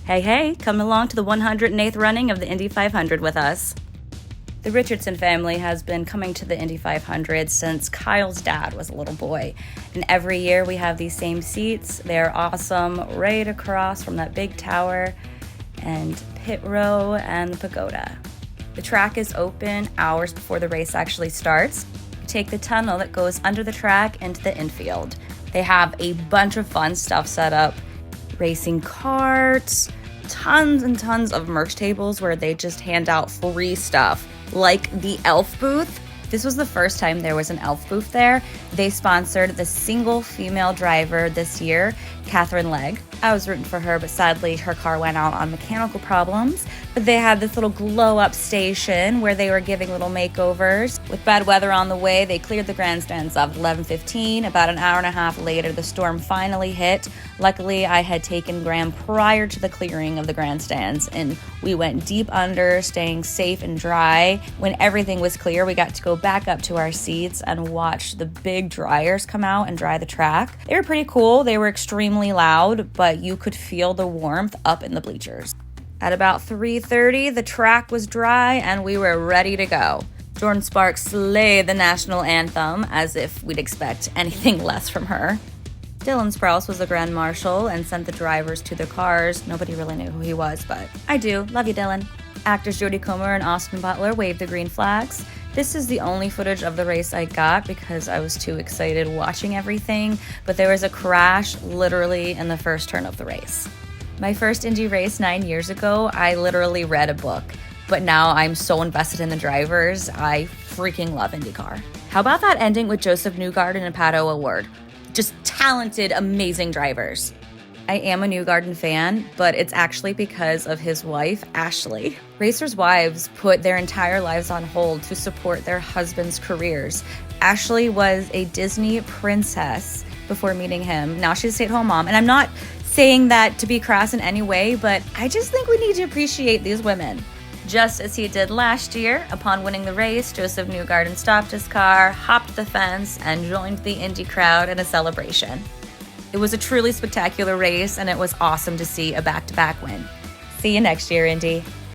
Hey, hey, come along to the 108th running of the Indy 500 with us. The Richardson family has been coming to the Indy 500 since Kyle's dad was a little boy. And every year we have these same seats. They're awesome, right across from that big tower and pit row and the pagoda. The track is open hours before the race actually starts. You take the tunnel that goes under the track into the infield. They have a bunch of fun stuff set up. Racing carts, tons and tons of merch tables where they just hand out free stuff, like the Elf booth. This was the first time there was an Elf booth there. They sponsored the single female driver this year, Catherine Legg. I was rooting for her, but sadly her car went out on mechanical problems. But they had this little glow-up station where they were giving little makeovers. With bad weather on the way, they cleared the grandstands up at 11:15. About an hour and a half later, the storm finally hit. Luckily, I had taken Graham prior to the clearing of the grandstands, and we went deep under, staying safe and dry. When everything was clear, we got to go back up to our seats and watch the big dryers come out and dry the track. They were pretty cool. They were extremely loud, but you could feel the warmth up in the bleachers. At about 3:30, the track was dry and we were ready to go. Jordan Sparks slayed the national anthem, as if we'd expect anything less from her. Dylan Sprouse was the grand marshal and sent the drivers to their cars. Nobody really knew who he was, but I do. Love you, Dylan. Actors Jodie Comer and Austin Butler waved the green flags. This is the only footage of the race I got because I was too excited watching everything, but there was a crash literally in the first turn of the race. My first Indy race 9 years ago, I literally read a book, but now I'm so invested in the drivers. I freaking love IndyCar. How about that ending with Joseph Newgarden and Pato O'Ward? Just talented, amazing drivers. I am a Newgarden fan, but it's actually because of his wife, Ashley. Racers' wives put their entire lives on hold to support their husbands' careers. Ashley was a Disney princess before meeting him. Now she's a stay-at-home mom, and I'm not saying that to be crass in any way, but I just think we need to appreciate these women. Just as he did last year, upon winning the race, Joseph Newgarden stopped his car, hopped the fence, and joined the Indy crowd in a celebration. It was a truly spectacular race, and it was awesome to see a back-to-back win. See you next year, Indy.